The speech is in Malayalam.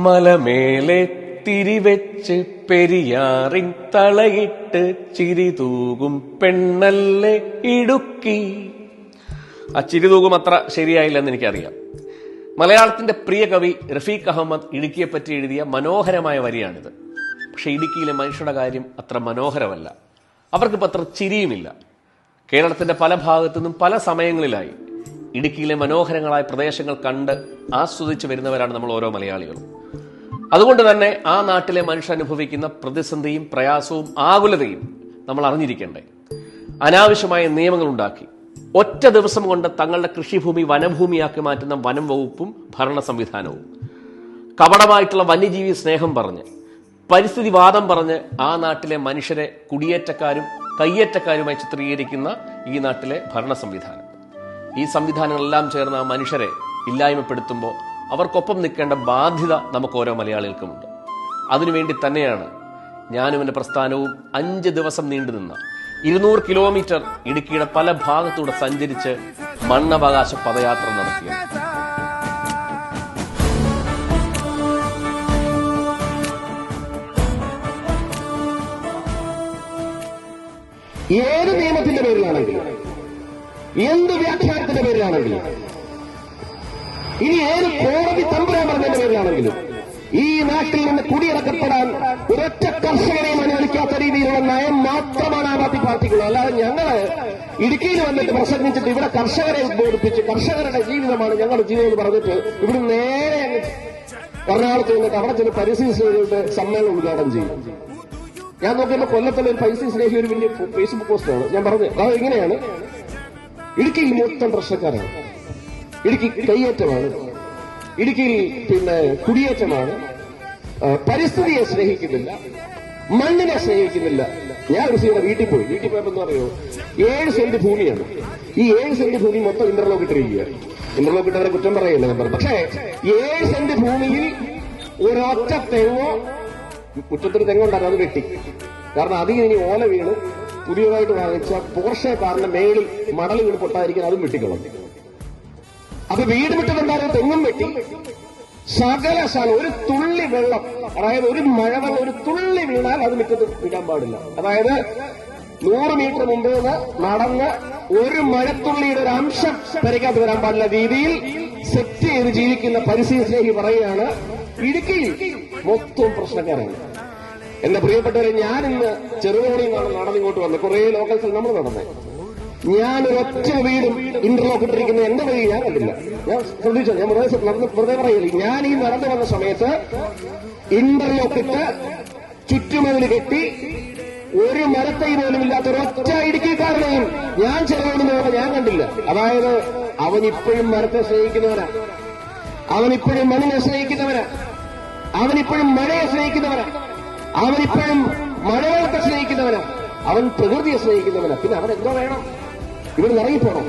മലമേലെ തിരിവെച്ച് പെരിയാറിൻ തളയിട്ട് ചിരിതൂകും പെണ്ണല്ലേ ഇടുക്കി. ആ ചിരിതൂകും അത്ര ശരിയായില്ലെന്ന് എനിക്കറിയാം. മലയാളത്തിന്റെ പ്രിയ കവി റഫീഖ് അഹമ്മദ് ഇടുക്കിയെപ്പറ്റി എഴുതിയ മനോഹരമായ വരിയാണിത്. പക്ഷെ ഇടുക്കിയിലെ മനുഷ്യരുടെ കാര്യം അത്ര മനോഹരമല്ല. അവർക്കിപ്പോൾ അത്ര ചിരിയുമില്ല. കേരളത്തിന്റെ പല ഭാഗത്തു നിന്നും പല സമയങ്ങളിലായി ഇടുക്കിയിലെ മനോഹരങ്ങളായ പ്രദേശങ്ങൾ കണ്ട് ആസ്വദിച്ചു വരുന്നവരാണ് നമ്മൾ ഓരോ മലയാളികളും. അതുകൊണ്ട് തന്നെ ആ നാട്ടിലെ മനുഷ്യർ അനുഭവിക്കുന്ന പ്രതിസന്ധിയും പ്രയാസവും ആകുലതയും നമ്മൾ അറിഞ്ഞിരിക്കണ്ടേ. അനാവശ്യമായ നിയമങ്ങൾ ഉണ്ടാക്കി ഒറ്റ ദിവസം കൊണ്ട് തങ്ങളുടെ കൃഷിഭൂമി വനഭൂമിയാക്കി മാറ്റുന്ന വനം വകുപ്പും ഭരണ സംവിധാനവും, കപടമായിട്ടുള്ള വന്യജീവി സ്നേഹം പറഞ്ഞ് പരിസ്ഥിതി വാദം പറഞ്ഞ് ആ നാട്ടിലെ മനുഷ്യരെ കുടിയേറ്റക്കാരും കയ്യേറ്റക്കാരുമായി ചിത്രീകരിക്കുന്ന ഈ നാട്ടിലെ ഭരണ സംവിധാനം, ഈ സംവിധാനങ്ങളെല്ലാം ചേർന്ന് ആ മനുഷ്യരെ ഇല്ലായ്മപ്പെടുത്തുമ്പോൾ അവർക്കൊപ്പം നിൽക്കേണ്ട ബാധ്യത നമുക്ക് ഓരോ മലയാളികൾക്കുമുണ്ട്. അതിനുവേണ്ടി തന്നെയാണ് ഞാനും എൻ്റെ പ്രസ്ഥാനവും 5 ദിവസം നീണ്ടുനിന്ന 200 കിലോമീറ്റർ ഇടുക്കിയുടെ പല ഭാഗത്തൂടെ സഞ്ചരിച്ച് മണ്ണവകാശ പദയാത്ര നടത്തിയത്. ഏത് നിയമത്തിന്റെ പേരിലാണെങ്കിലും, എന്ത് വ്യാഖ്യാനത്തിന്റെ പേരിലാണെങ്കിലും, ഇനി ഏത് കോടതി തമ്പുരാൻ പറഞ്ഞതിന്റെ പേരിലാണെങ്കിലും ഈ നാട്ടിൽ നിന്ന് കുടിയിറക്കപ്പെടാൻ ഒരൊറ്റ കർഷകരെയും അനുവദിക്കാത്ത രീതിയിലുള്ള നയം മാത്രമാണ് ആ പാർട്ടിക്കുള്ളത്. അല്ലാതെ ഞങ്ങള് ഇടുക്കിയിൽ വന്നിട്ട് പ്രസംഗിച്ചിട്ട് ഇവിടെ കർഷകരെ ഉദ്ബോധിപ്പിച്ച് കർഷകരുടെ ജീവിതമാണ് ഞങ്ങളുടെ ജീവിതം എന്ന് പറഞ്ഞിട്ട് ഇവിടെ നേരെ എറണാകുളത്ത് വന്നിട്ട് അവിടെ ചെന്ന് പരിസ്ഥിതി സ്നേഹികളുടെ സമ്മേളനം ഉദ്ഘാടനം ചെയ്യും. ഞാൻ നോക്കിയപ്പോൾ കൊല്ലത്തുള്ള ഒരു പരിസ്ഥിതി സ്നേഹി ഒരു വലിയ ഫേസ്ബുക്ക് പോസ്റ്റാണ്. ഞാൻ പറഞ്ഞത് അത് ഇങ്ങനെയാണ്: ഇടുക്കിയിൽ മൊത്തം പ്രശ്നക്കാരാണ്, ഇടുക്കി കയ്യേറ്റമാണ്, ഇടുക്കിയിൽ കുടിയേറ്റമാണ്, പരിസ്ഥിതിയെ സ്നേഹിക്കുന്നില്ല, മണ്ണിനെ സ്നേഹിക്കുന്നില്ല. ഞാൻ ഋഷിയുടെ വീട്ടിൽ പോയപ്പോ എന്താ പറയുമോ, 7 സെന്റ് ഭൂമിയാണ്. ഈ 7 സെന്റ് ഭൂമി മൊത്തം ഇന്റർലോക്ക് ഇട്ടിരിക്കുക. ഇന്റർലോക്ക് ഇട്ടവരെ കുറ്റം പറയല്ല ഞാൻ പറഞ്ഞു. പക്ഷേ 7 സെന്റ് ഭൂമിയിൽ ഒരൊറ്റ തെങ്ങോ, മുറ്റത്തൊരു തെങ്ങുണ്ടായിരുന്നു, അത് വെട്ടി. കാരണം അതിന് ഇനി ഓല വീണ് പുതിയതായിട്ട് വാങ്ങിച്ച പോർഷെ കാറിന്റെ മേളിൽ മടൽ വീണ് പൊട്ടാതിരിക്കാൻ അതും വെട്ടിക്കളഞ്ഞു. അപ്പൊ വീട് വിട്ടതുണ്ടായ തെങ്ങും വെട്ടി. സകല സ്ഥലം ഒരു തുള്ളി വെള്ളം, അതായത് ഒരു മഴവെള്ളം ഒരു തുള്ളി വീണാൽ അത് മുറ്റത്ത് വീഴാൻ പാടില്ല. അതായത് 100 മീറ്റർ മുമ്പ് നിന്ന് നടന്ന് ഒരു മഴത്തുള്ളിയുടെ ഒരു അംശം പെരയ്ക്കകത്ത് വരാൻ പാടില്ല രീതിയിൽ സെറ്റ് ചെയ്ത് ജീവിക്കുന്ന പരിസ്ഥിതി സ്നേഹി പറയുകയാണ് ഇടുക്കിയിൽ മൊത്തം പ്രശ്നക്കാരാണ്. എന്റെ പ്രിയപ്പെട്ടവരെ, ഞാനിന്ന് ചെറുതോണിയിൽ നിന്നാണ് നടന്നിങ്ങോട്ട് വന്നത്. കുറെ ലോക്കൽസിൽ നമ്മൾ നടന്നേ. ഞാൻ ഒരൊറ്റ വീടും ഇന്റർലോക്ക് ഇട്ടിരിക്കുന്ന എന്റെ വഴി ഞാൻ കണ്ടില്ല. ഞാൻ ശ്രദ്ധിച്ചോ, ഞാൻ വെറുതെ പറയില്ല. ഞാൻ ഈ നടന്നു വന്ന സമയത്ത് ഇന്റർലോക്ക് ഇട്ട് ചുറ്റുമതിൽ കെട്ടി ഒരു മരത്തൈ പോലും ഇല്ലാത്ത ഒരൊറ്റ ഇടുക്കിക്കാരനെയും ഞാൻ ചെറുതോണി ഞാൻ കണ്ടില്ല. അതായത് അവനിപ്പോഴും മരത്തെ സ്നേഹിക്കുന്നവനാ, അവനിപ്പോഴും മണ്ണിനെ സ്നേഹിക്കുന്നവനാ, അവനിപ്പോഴും മഴയെ സ്നേഹിക്കുന്നവനാ, അവനിപ്പോഴും മഴവെള്ളത്തെ സ്നേഹിക്കുന്നവനാ, അവൻ പ്രകൃതിയെ സ്നേഹിക്കുന്നവനാ. പിന്നെ അവൻ എന്തോ വേണം? ഇവിടെ ഇറങ്ങിപ്പോണം.